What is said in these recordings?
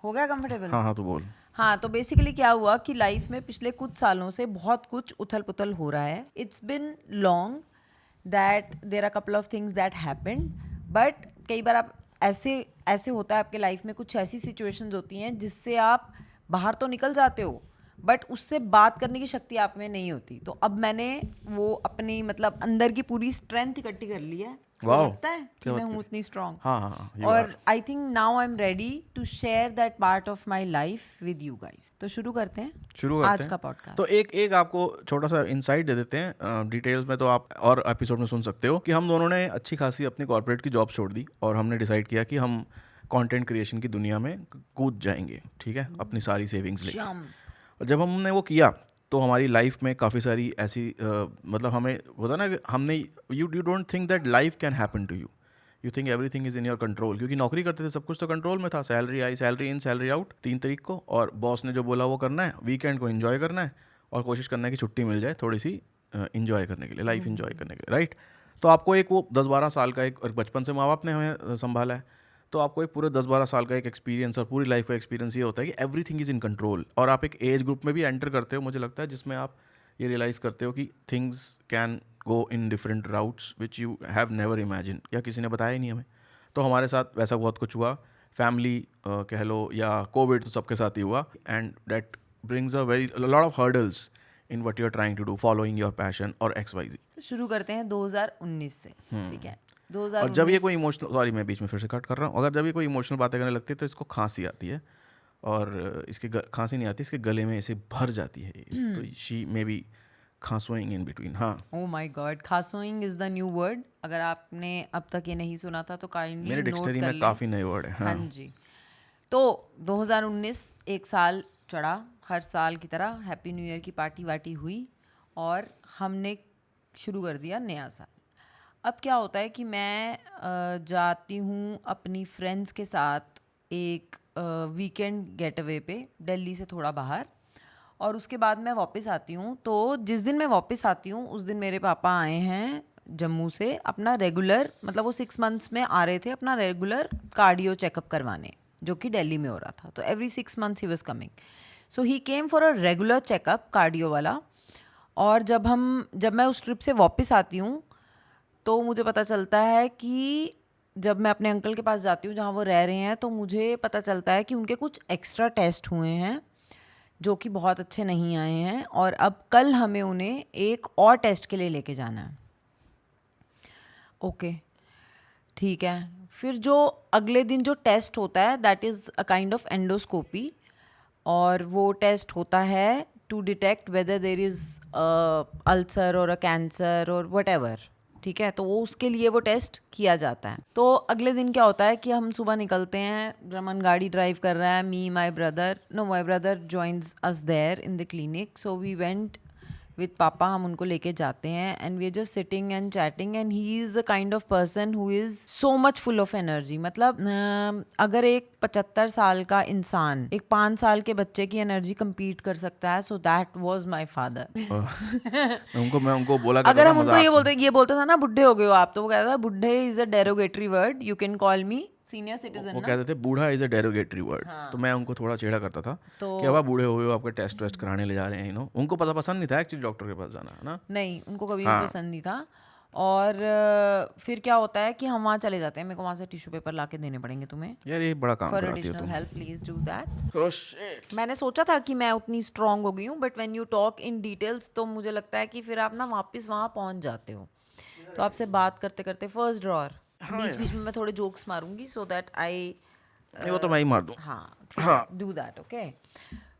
हो गया कंफर्टेबल? हाँ हाँ तो बोल। हाँ, तो बेसिकली क्या हुआ कि लाइफ में पिछले कुछ सालों से बहुत कुछ उथल पुथल हो रहा है. It's been long that there are couple of things that happened, but कई बार आप ऐसे ऐसे होता है आपके लाइफ में, कुछ ऐसी सिचुएशंस होती हैं जिससे आप बाहर तो निकल जाते हो बट उससे बात करने की शक्ति आप में नहीं होती. तो अब मैंने वो अपनी मतलब अंदर की पूरी स्ट्रेंथ इकट्ठी कर ली है. तो वाओ, लगता है कि क्या मैं बात हूँ कर। उतनी स्ट्रांग. हाँ हाँ यू और आर। I think now I am ready to share that part of my life with you guys. तो शुरू करते हैं शुरू करते आज हैं. का तो पॉडकास्ट. एक आपको छोटा सा इंसाइट दे देते हैं. डिटेल्स में तो आप और एपिसोड में सुन सकते हो कि हम दोनों ने अच्छी खासी अपनी कॉर्पोरेट की जॉब छोड़ दी और हमने डिसाइड किया कि हम कंटेंट क्रिएशन की दुनिया में कूद जाएंगे. ठीक है, अपनी सारी सेविंग्स लेके. और जब हमने वो किया तो हमारी लाइफ में काफ़ी सारी ऐसी मतलब हमें होता ना कि हमने you don't think that life can happen to you. You think everything is in your control, क्योंकि नौकरी करते थे सब कुछ तो कंट्रोल में था. Salary I, salary in, salary out 3 तारीख को, और बॉस ने जो बोला वो करना है. वीकेंड को एंजॉय करना है और कोशिश करना है कि छुट्टी मिल जाए थोड़ी सी इंजॉय करने के लिए, लाइफ इंजॉय करने के लिए. राइट. तो आपको एक वो 10-12 साल का एक, और बचपन से माँ बाप ने हमें संभाला है, तो आपको एक पूरे 10-12 साल का एक एक्सपीरियंस और पूरी लाइफ का एक्सपीरियंस ये होता है कि एवरीथिंग इज़ इन कंट्रोल. और आप एक एज ग्रुप में भी एंटर करते हो, मुझे लगता है, जिसमें आप ये रियलाइज़ करते हो कि things can go in different routes which you have never imagine, या किसी ने बताया ही नहीं हमें. तो हमारे साथ वैसा बहुत कुछ हुआ. फैमिली कह लो या कोविड तो सबके साथ ही हुआ. And that brings a very lot of hurdles in what you are trying to do, following your passion और XYZ. तो शुरू करते हैं 2019 से. ठीक है, और जब ये 2019. कोई इमोशनल, सॉरी मैं बीच में फिर से कट कर रहा हूँ, अगर जब ये कोई इमोशनल बातें करने लगती है तो इसको खांसी आती है. और इसके खांसी नहीं आती, इसके गले में ऐसे भर जाती है. तो शी मे बी खांसोइंग इन बिटवीन. हाँ, ओ माय गॉड, खासोइंग इज द न्यू वर्ड. अगर आपने अब तक ये नहीं सुना था तो काइंडली मेरे नोट डिक्शनरी कर में लें. काफ़ी नए वर्ड है. हाँ हाँ. जी. तो 2019 एक साल चढ़ा, हर साल की तरह हैप्पी न्यू ईयर की पार्टी वार्टी हुई और हमने शुरू कर दिया नया साल. अब क्या होता है कि मैं जाती हूँ अपनी फ्रेंड्स के साथ एक वीकेंड गेट अवे पे दिल्ली से थोड़ा बाहर, और उसके बाद मैं वापस आती हूँ. तो जिस दिन मैं वापस आती हूँ उस दिन मेरे पापा आए हैं जम्मू से अपना रेगुलर, मतलब वो 6 मंथ्स में आ रहे थे अपना रेगुलर कार्डियो चेकअप करवाने, जो कि दिल्ली में हो रहा था. तो every 6 months he was coming. So he came for a regular checkup, cardio वाला. और जब मैं उस ट्रिप से वापस आती हूँ तो मुझे पता चलता है कि जब मैं अपने अंकल के पास जाती हूँ जहाँ वो रह रहे हैं, तो मुझे पता चलता है कि उनके कुछ एक्स्ट्रा टेस्ट हुए हैं जो कि बहुत अच्छे नहीं आए हैं, और अब कल हमें उन्हें एक और टेस्ट के लिए लेके जाना है. ओके, ठीक है. फिर जो अगले दिन जो टेस्ट होता है that is a kind of endoscopy, और वो टेस्ट होता है to detect whether there is ulcer और अ कैंसर और वट एवर. ठीक है, तो वो उसके लिए वो टेस्ट किया जाता है. तो अगले दिन क्या होता है कि हम सुबह निकलते हैं, रमन गाड़ी ड्राइव कर रहा है, me my brother joins us there in the clinic. So we went with पापा, हम उनको लेके जाते हैं and we are just sitting and chatting. And he is a kind of person who is so much full of energy. मतलब अगर एक 75 साल का इंसान एक 5 साल के बच्चे की एनर्जी compete कर सकता है, so that was my father. मैं उनको बोला करता अगर था हम उनको मजाक में. ये बोलता था ना बुढ़े हो गए हो आप, तो वो कहता था बुढ़े is a derogatory word, you can call me senior citizen वो ना. कहते थे बूढ़ा इज़ अ डेरोगेटरी वर्ड. हाँ. तो मैं उनको थोड़ा छेड़ा करता था तो कि अब आप बूढ़े हो गए हो, आपके टेस्ट वेस्ट कराने ले जा रहे हैं. उनको पता पसंद नहीं था एक्चुअली डॉक्टर के पास जाना, है ना. नहीं, उनको कभी भी हाँ. पसंद नहीं था. और फिर क्या होता है कि हम वहाँ चले जाते हैं. मेरे को वहाँ से टिश्यू पेपर ला के देने पड़ेंगे तुम्हें. यार ये बड़ा काम फॉर कराती हो एडिशनल तुम. Help please do that. Oh shit. मैंने सोचा था कि मैं उतनी स्ट्रांग हो गई हूँ, but when you talk in details तो मुझे लगता है कि फिर आप ना वापस वहाँ पहुँच जाते हो. तो आपसे बात करते करते फर्स्ट ड्रॉर बीच बीच में मैं थोड़े जोक्स मारूंगी सो दैट आई. नहीं वो तो मैं ही मार दूँ. हाँ ठीक हाँ. है, डू दैट. ओके.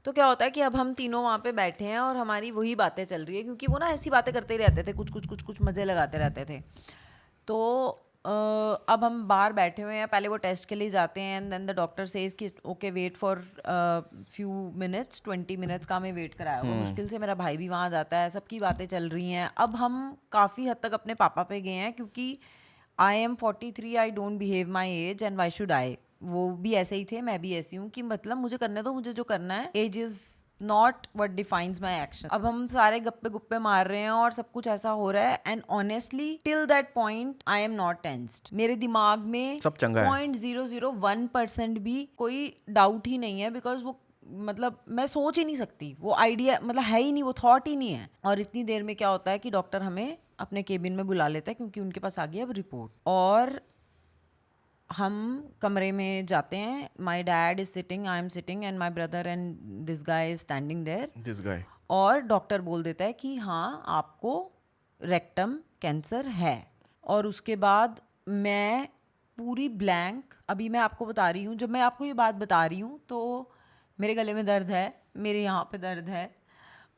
तो क्या होता है कि अब हम तीनों वहाँ पे बैठे हैं और हमारी वही बातें चल रही है, क्योंकि वो ना ऐसी बातें करते ही रहते थे, कुछ मज़े लगाते रहते थे. तो अब हम बाहर बैठे हुए हैं, पहले वो टेस्ट के लिए जाते हैं and then the doctor says कि okay wait for few minutes, 20 minutes का हमें वेट कराया होगा मुश्किल से. मेरा भाई भी वहाँ जाता है, सबकी बातें चल रही हैं. अब हम काफ़ी हद तक अपने पापा पे गए हैं, क्योंकि I am 43, I don't behave my age and why should I. वो भी ऐसे ही थे, मैं भी ऐसी हूँ कि मतलब मुझे करने दो, मुझे जो करना है. Age is not what defines my action. अब हम सारे गप्पे गुप्पे मार रहे हैं और सब कुछ ऐसा हो रहा है, and honestly till that point I am not tensed. मेरे दिमाग में सब चंगा है। 0.001% भी कोई डाउट ही नहीं है, बिकॉज वो मतलब मैं सोच ही नहीं सकती, वो आइडिया मतलब है ही नहीं, वो थॉट ही नहीं है। और इतनी देर में क्या होता है कि डॉक्टर हमें अपने केबिन में बुला लेता है, क्योंकि उनके पास आ गई अब रिपोर्ट। और हम कमरे में जाते हैं, my dad is sitting, I am sitting, and my brother and this guy is standing there. This guy. और डॉक्टर बोल देता है कि हाँ आपको रेक्टम कैंसर है। और उसके बाद मैं पूरी ब्लैंक, अभी मैं आपको बता रही हूँ, जब मैं आपको ये बात बता रही हूँ तो मेरे गले में दर्द है, मेरे यहाँ पे दर्द है,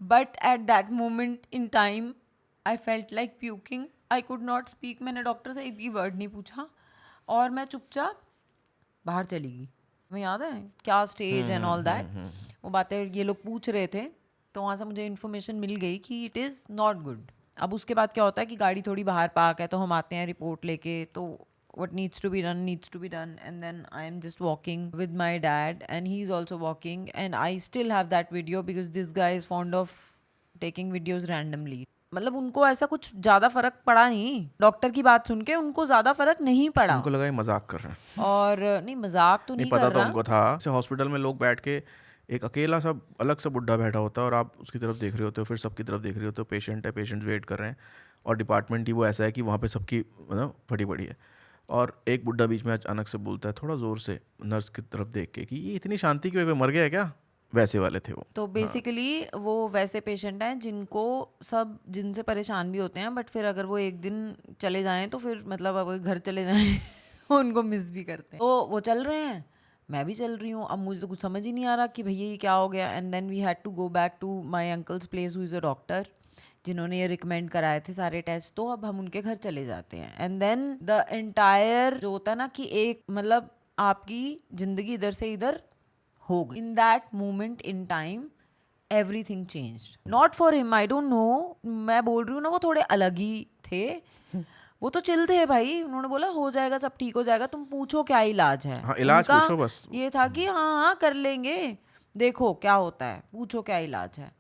but at that moment in time I felt like puking, I could not speak. मैंने डॉक्टर से एक भी वर्ड नहीं पूछा और मैं चुपचाप बाहर चली गई। तुम्हें याद है क्या स्टेज एंड ऑल दैट, वो बातें ये लोग पूछ रहे थे, तो वहाँ से मुझे इन्फॉर्मेशन मिल गई कि इट इज़ नॉट गुड। अब उसके बाद क्या होता है कि गाड़ी थोड़ी बाहर पार्क है, तो हम आते हैं रिपोर्ट लेके, तो what needs to be done needs to be done, and then I am just walking with my dad and he's also walking, and I still have that video because this guy is fond of taking videos randomly. मतलब उनको ऐसा कुछ ज़्यादा फर्क पड़ा नहीं, doctor की बात सुन के उनको ज़्यादा फर्क नहीं पड़ा। उनको लगा ये मजाक कर रहे हैं। और नहीं, मजाक तो नहीं पता कर तो रहा। उनको था। जैसे हॉस्पिटल में लोग बैठ के एक अकेला सा अलग सा बुढ़ा बैठा होता है और आप उसकी तरफ देख रहे होते हो, फिर सबकी तरफ देख रहे होते हो, पेशेंट है, पेशेंट वेट कर रहे हैं, और डिपार्टमेंट ही वो ऐसा है कि वहाँ पे सबकी मतलब फटी पड़ी है, और एक बुढ़ा बीच में अचानक से बोलता है थोड़ा ज़ोर से नर्स की तरफ देख के कि ये इतनी शांति क्यों, मर गया है क्या? वैसे वाले थे वो। तो बेसिकली वो वैसे पेशेंट हैं जिनको सब जिनसे परेशान भी होते हैं, बट फिर अगर वो एक दिन चले जाएं तो फिर मतलब अगर घर चले जाएं उनको मिस भी करते हैं। तो वो चल रहे हैं, मैं भी चल रही हूँ। अब मुझे तो कुछ समझ ही नहीं आ रहा कि भैया ये क्या हो गया। And then we had to go back to my uncle's place who is a doctor, जिन्होंने ये रिकमेंड कराए थे सारे टेस्ट। तो अब हम उनके घर चले जाते हैं, एंड देन द एंटायर जो होता है ना कि एक मतलब आपकी जिंदगी इधर से इधर हो गई। In that moment in time everything changed, not for him, I don't know, मैं बोल रही हूँ ना वो थोड़े अलग ही थे। वो तो चिल थे भाई, उन्होंने बोला हो जाएगा, सब ठीक हो जाएगा, तुम पूछो क्या इलाज है। हाँ, इलाज उनका पूछो बस। ये था कि हाँ हाँ कर लेंगे, देखो क्या होता है, पूछो क्या इलाज है।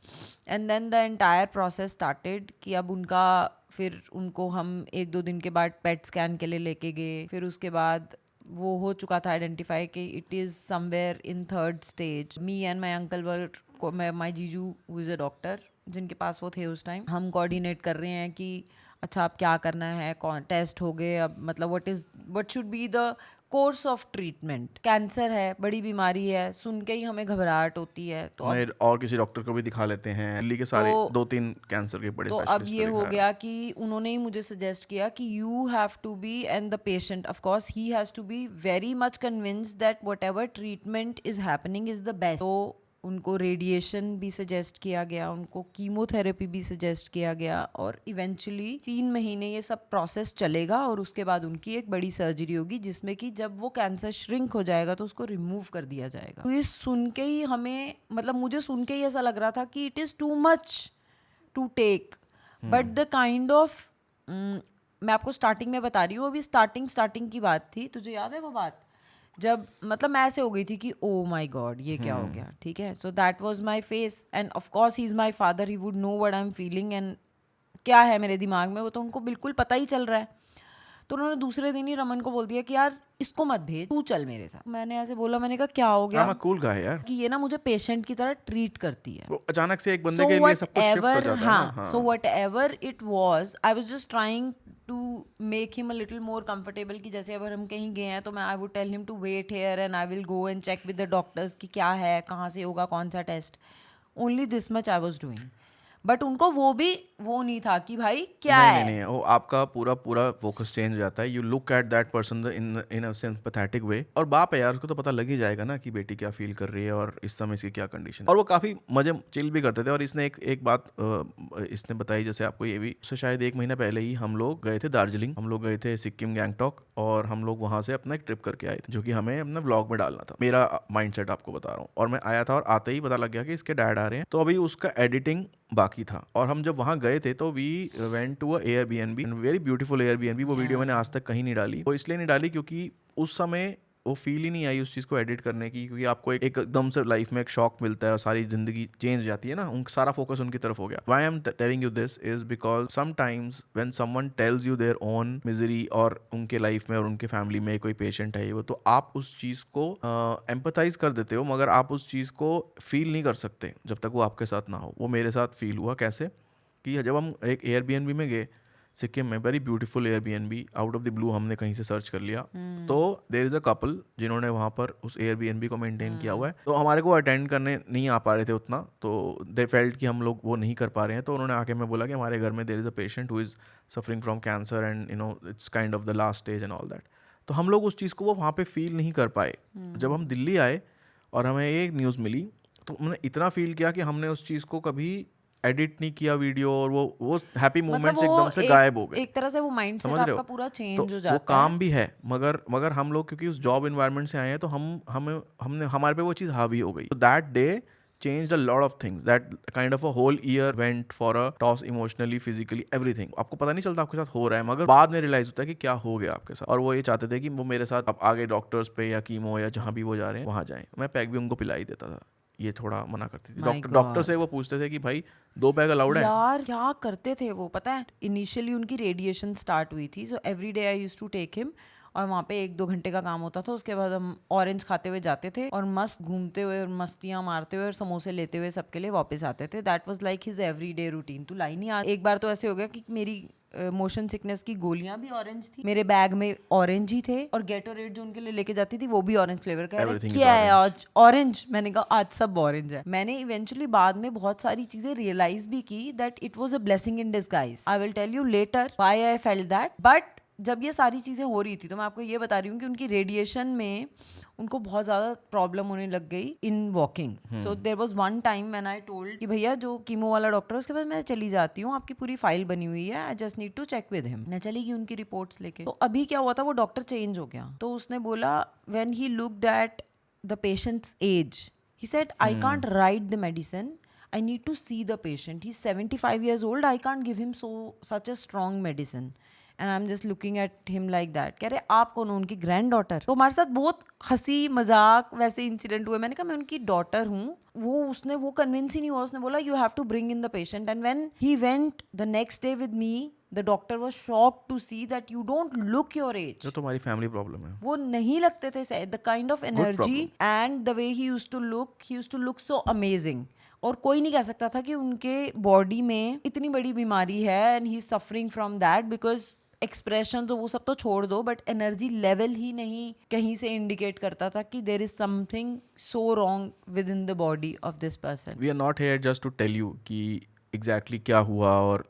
And then the entire process started कि अब उनका फिर उनको हम 1-2 दिन के बाद पेट स्कैन के लिए लेके गए। फिर उसके बाद वो हो चुका था आइडेंटिफाई कि it is somewhere in 3rd stage. Me and my uncle were, my jiju who is a doctor, जिनके पास वो थे उस टाइम, हम कोऑर्डिनेट कर रहे हैं कि अच्छा अब क्या करना है, कौन टेस्ट हो गए, अब मतलब what should be the course of treatment. Cancer है, बड़ी बीमारी है, सुन के ही हमें घबराहट होती है। तो नहीं, और किसी डॉक्टर को भी दिखा लेते हैं, दिल्ली के सारे तो 2-3 कैंसर के बड़े तो अब स्पेशलिस्ट ये को हो दिखाया। गया कि उन्होंने ही मुझे सजेस्ट किया कि you have to be, and the patient of course ही has to be very much convinced that whatever treatment is happening is the best. तो उनको रेडिएशन भी सजेस्ट किया गया, उनको कीमोथेरेपी भी सजेस्ट किया गया, और इवेंचुअली 3 महीने ये सब प्रोसेस चलेगा, और उसके बाद उनकी एक बड़ी सर्जरी होगी जिसमें कि जब वो कैंसर श्रिंक हो जाएगा तो उसको रिमूव कर दिया जाएगा। तो ये सुन के ही हमें, मतलब मुझे सुन के ही ऐसा लग रहा था कि it is too much to take, but the kind of, मैं आपको स्टार्टिंग में बता रही हूँ, अभी स्टार्टिंग की बात थी, तुझे याद है वो बात, जब मतलब मैं ऐसे हो गई थी कि ओ माय गॉड ये क्या हो गया, ठीक है। So that was my face, end of course he is my father, he would know what I am feeling and क्या है मेरे दिमाग में, वो तो उनको बिल्कुल पता ही चल रहा है। तो उन्होंने दूसरे दिन ही रमन को बोल दिया कि यार इसको मत भेज, तू चल मेरे साथ। मैंने ऐसे बोला, मैंने कहा क्या हो गया, कूल गाय यार, कि ये ना मुझे पेशेंट की तरह ट्रीट करती है। वो अचानक से एक बंदे के लिए सब कुछ शिफ्ट हो जाता है ना। हाँ। So whatever it was, I was just trying to make him a little more comfortable, कि जैसे अगर हम कहीं गए हैं तो मैं I would tell him to wait here and I will go and check with the doctors कि क्या है, कहाँ से होगा, कौन सा test. Only this much I was doing. But उनको वो भी वो नहीं था कि भाई क्या है। नहीं, वो आपका पूरा फोकस चेंज हो जाता है। You look at that person in a sympathetic way. और बाप है यार, उसको तो पता लग ही जाएगा ना कि बेटी क्या फील कर रही है और इस समय इसकी क्या कंडीशन है। और वो काफ़ी मजे चिल भी करते थे। और इसने एक बात इसने बताई, जैसे आपको ये भी, उससे शायद 1 महीना पहले ही हम लोग गए थे दार्जिलिंग, हम लोग गए थे सिक्किम गैंगटॉक, और हम लोग वहाँ से अपना एक ट्रिप करके आए थे, जो कि हमें अपना व्लॉग में डालना था। मेरा माइंडसेट आपको बता रहा हूँ। और मैं आया था और आते ही पता लग गया कि इसके डैड आ रहे हैं, तो अभी उसका एडिटिंग बाकी था। और हम जब वहाँ गए थे तो we went to a Airbnb, very beautiful Airbnb. वो वीडियो मैंने आज तक कहीं नहीं डाली। वो इसलिए नहीं डाली क्योंकि उस समय वो फील ही नहीं आई उस चीज़ को एडिट करने की, क्योंकि आपको एक एकदम से लाइफ में एक शॉक मिलता है और सारी जिंदगी चेंज हो जाती है ना, उन सारा फोकस उनकी तरफ हो गया. Why I am telling you this is because sometimes when someone tells you their own misery, और उनके लाइफ में और उनके फैमिली में कोई पेशेंट है वो, तो आप उस चीज़ को एम्पथाइज कर देते हो, मगर आप उस चीज़ को फील नहीं कर सकते जब तक वो आपके साथ ना हो. वो मेरे साथ फील हुआ कैसे कि जब हम एक एयरबीएनबी में गए सिक्किम में, very beautiful Airbnb, out of the blue हमने कहीं से सर्च कर लिया. तो देयर इज़ अ कपल जिन्होंने वहाँ पर उस एयरबीएनबी को मेंटेन किया हुआ है. तो हमारे को अटेंड करने नहीं आ पा रहे थे उतना, तो दे फेल्ट कि हम लोग वो नहीं कर पा रहे हैं. तो उन्होंने आके मैं बोला कि हमारे घर में there is a patient who is suffering from cancer and it's kind of the last stage and all that. तो हम लोग उस चीज़ को वो वहाँ पे फील नहीं कर पाए. जब हम दिल्ली आए और हमें एक न्यूज़ मिली, तो हमने इतना फील किया कि हमने उस चीज़ को कभी एडिट नहीं किया वीडियो, और वो हैप्पी मतलब मोमेंट्स वो एकदम से गायब हो गए. एक तरह से वो माइंडसेट समझ रहे आपका हो? पूरा तो चेंज हो वो जाता है. काम भी है, मगर हम लोग क्योंकि उस जॉब इन्वायरमेंट से आए हैं, तो हमने हमारे पे वो चीज़ हावी हो गई. तो that day changed a lot of things. That kind of a whole year went for a toss emotionally, physically, everything. आपको पता नहीं चलता आपके साथ हो रहा है, मगर बाद में रियलाइज होता है कि क्या हो गया आपके साथ. और वो ये चाहते थे कि वो मेरे साथ अब आगे डॉक्टर्स पे या कीमो या जहाँ भी वो जा रहे हैं वहाँ जाएं. मैं पैक भी उनको पिला ही देता था, ये थोड़ा मना करती थी. My डॉक्टर से God. वो पूछते थे कि भाई 2 पैक अलाउड है. यार क्या करते थे वो, पता है इनिशियली उनकी रेडिएशन स्टार्ट हुई थी, so every day I used to take him, और वहाँ पे 1-2 घंटे का काम होता था. उसके बाद हम ऑरेंज खाते हुए जाते थे और मस्त घूमते हुए और मस्तियाँ मारते हुए और समोसे लेते हुए सबके लिए वापस आते थे. That was like his every day routine. तो लाइन ही एक बार तो ऐसे हो गया कि मेरी मोशन सिकनेस की गोलियां भी ऑरेंज थी, मेरे बैग में ऑरेंज ही थे, और गेटोरेड जो उनके लिए लेके जाती थी वो भी ऑरेंज फ्लेवर का. Everything is क्या है orange. आज ऑरेंज? मैंने कहा आज सब ऑरेंज है. मैंने इवेंचुअली बाद में बहुत सारी चीजें रियलाइज भी की that it was a blessing in disguise. I will tell you later why I felt that. But जब ये सारी चीज़ें हो रही थी तो मैं आपको ये बता रही हूँ कि उनकी रेडिएशन में उनको बहुत ज़्यादा प्रॉब्लम होने लग गई in walking. So there was one time when I told कि भैया जो कीमो वाला डॉक्टर है उसके पास मैं चली जाती हूँ, आपकी पूरी फाइल बनी हुई है, I just need to check with him. मैं चली गई उनकी रिपोर्ट्स लेके. तो अभी क्या हुआ था, वो डॉक्टर चेंज हो गया. तो उसने बोला when he looked at the patient's age, he said I can't write the medicine, I need to see the patient, he's 75 years old, I can't give him such a strong medicine. And I'm just looking at him like that. कह रहे आप कौन हो? उनकी grand daughter. तो हमारे साथ बहुत हंसी मजाक वैसे इंसिडेंट हुए. मैंने कहा मैं उनकी डॉटर हूँ. उसने वो कन्विंस ही नहीं हुआ. उसने बोला you have to bring in the patient. And when he went the next day with me, the doctor was shocked to see that you don't look your age. जो तुम्हारी family problem है, वो नहीं लगते थे. The kind of energy and the way he used to look so amazing. और कोई नहीं कह सकता था कि उनके बॉडी में इतनी बड़ी बीमारी है and he is suffering from that, because expression तो वो सब तो छोड़ दो, बट एनर्जी लेवल ही नहीं कहीं से इंडिकेट करता था कि there is something so wrong within the body of this person. We are not here just to tell you कि एग्जैक्टली क्या हुआ, और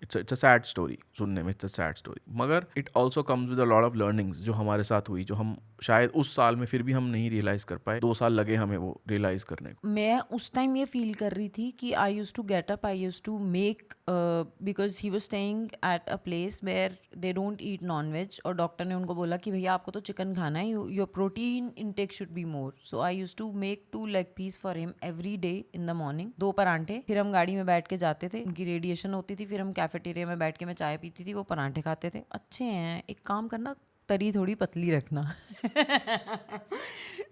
इट्स अ सैड स्टोरी. सुनने में इट्स अ सैड स्टोरी, मगर it also comes with a lot of learnings जो हमारे साथ हुई, जो हम शायद उस साल में फिर भी हम नहीं रियलाइज कर पाए. 2 साल लगे हमें वो रियलाइज करने को. मैं उस टाइम ये फील कर रही थी कि I use to get up, I use to make, because he was staying at a place where they don't eat non veg, और डॉक्टर ने उनको बोला कि भैया आपको तो चिकन खाना है, your protein intake should be more. So I use to make 2 leg piece for him every day in the morning, 2 परांठे. फिर हम गाड़ी में बैठ के जाते थे, उनकी रेडिएशन होती थी, फिर हम कैफेटेरिया में बैठ के मैं चाय पीती थी, वो परांठे खाते थे. अच्छे हैं, एक काम करना तरी थोड़ी पतली रखना.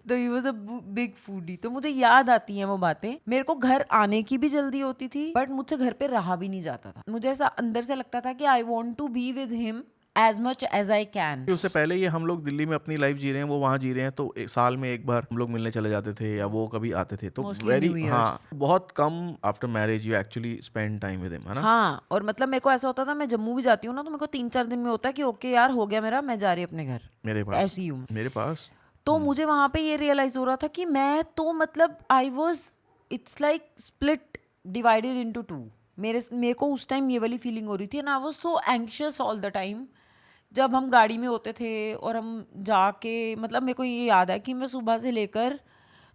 तो he was a big foodie. तो मुझे याद आती हैं वो बातें. मेरे को घर आने की भी जल्दी होती थी, बट मुझसे घर पे रहा भी नहीं जाता था. मुझे ऐसा अंदर से लगता था कि I want to be with him as much as I can. उससे पहले ये हम लोग दिल्ली में अपनी लाइफ जी रहे हैं, वो वहाँ जी रहे हैं, तो एक साल में एक बार हम लोग मिलने चले जाते थे या वो कभी आते थे. तो वेरी बहुत come after marriage you actually spend time with him, है ना. हाँ, और मतलब मेरे को ऐसा होता था, मैं जम्मू भी जाती हूँ ना, तो मेरे को 3-4 दिन में होता है कि ओके यार हो गया मेरा, मैं जा रही अपने घर. मेरे पास ऐसी हूँ मेरे पास. तो मुझे वहाँ पे ये रियलाइज हो रहा था कि मैं तो मतलब I was, it's like split divided into 2. मेरे को उस टाइम ये वाली फीलिंग हो रही थी, and I was so anxious all the time. जब हम गाड़ी में होते थे और हम जाके, मतलब मेरे को ये याद है कि मैं सुबह से लेकर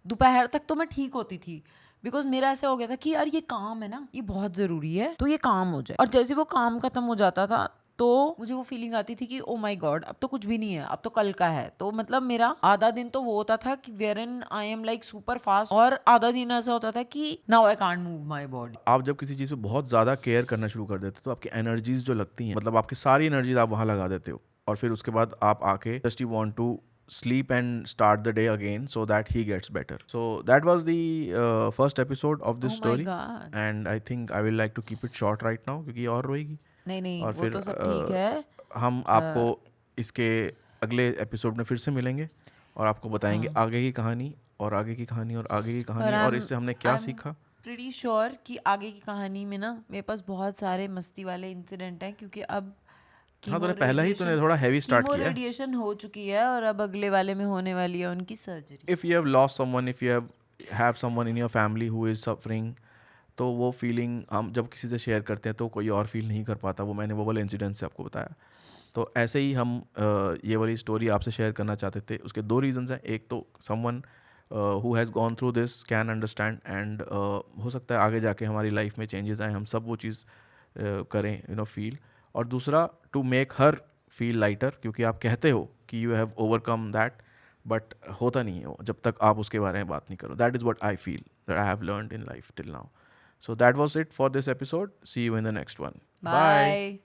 दोपहर तक तो मैं ठीक होती थी, बिकॉज मेरा ऐसा हो गया था कि यार ये काम है ना, ये बहुत ज़रूरी है, तो ये काम हो जाए. और जैसे वो काम खत्म हो जाता था तो मुझे वो फीलिंग आती थी कि ओ माय गॉड अब तो कुछ भी नहीं है, अब तो कल का है. तो मतलब मेरा आधा दिन तो वो होता था कि wherein I am like super fast, और आधा दिन ऐसा होता था कि now I can't move my body. आप जब किसी चीज़ पे बहुत ज़्यादा केयर करना शुरू कर देते हो तो आपकी एनर्जीज जो लगती हैं, मतलब आपकी सारी एनर्जीज आप वहाँ लगा देते हो, और फिर उसके बाद आप आके just you want to sleep and start the day again so that he gets better. So that was the first episode of this Oh my story. God. And I think I will like to keep it short right now क्योंकि और रोएगी. नहीं नहीं, और वो फिर तो सब ठीक है. हम आपको इसके अगले एपिसोड में फिर से मिलेंगे और आपको बताएंगे आगे की कहानी और आगे की कहानी और आगे की कहानी और इससे हमने क्या सीखा. प्रीटी श्योर कि आगे की कहानी में ना मेरे पास बहुत सारे मस्ती वाले इंसिडेंट हैं, क्योंकि अब हाँ तूने पहला ही तूने थोड़ा हैवी स्टार्ट किया है. रेडिएशन हो चुकी है और अब अगले वाले में होने वाली है उनकी surgery. If you have lost someone, if you have someone in your family who is suffering, तो वो फीलिंग हम जब किसी से शेयर करते हैं तो कोई और फील नहीं कर पाता. वो मैंने वो वाले इंसिडेंट से आपको बताया. तो ऐसे ही हम ये वाली स्टोरी आपसे शेयर करना चाहते थे. उसके दो रीजंस हैं. एक तो someone who has gone through this can understand and हो सकता है आगे जाके हमारी लाइफ में चेंजेस आए, हम सब वो चीज़ करें, यू नो, फील. और दूसरा to make her feel lighter, क्योंकि आप कहते हो कि you have overcome that, but होता नहीं है वो जब तक आप उसके बारे में बात नहीं करो. That is what I feel that I have learned in life till now. So that was it for this episode. See you in the next one. Bye.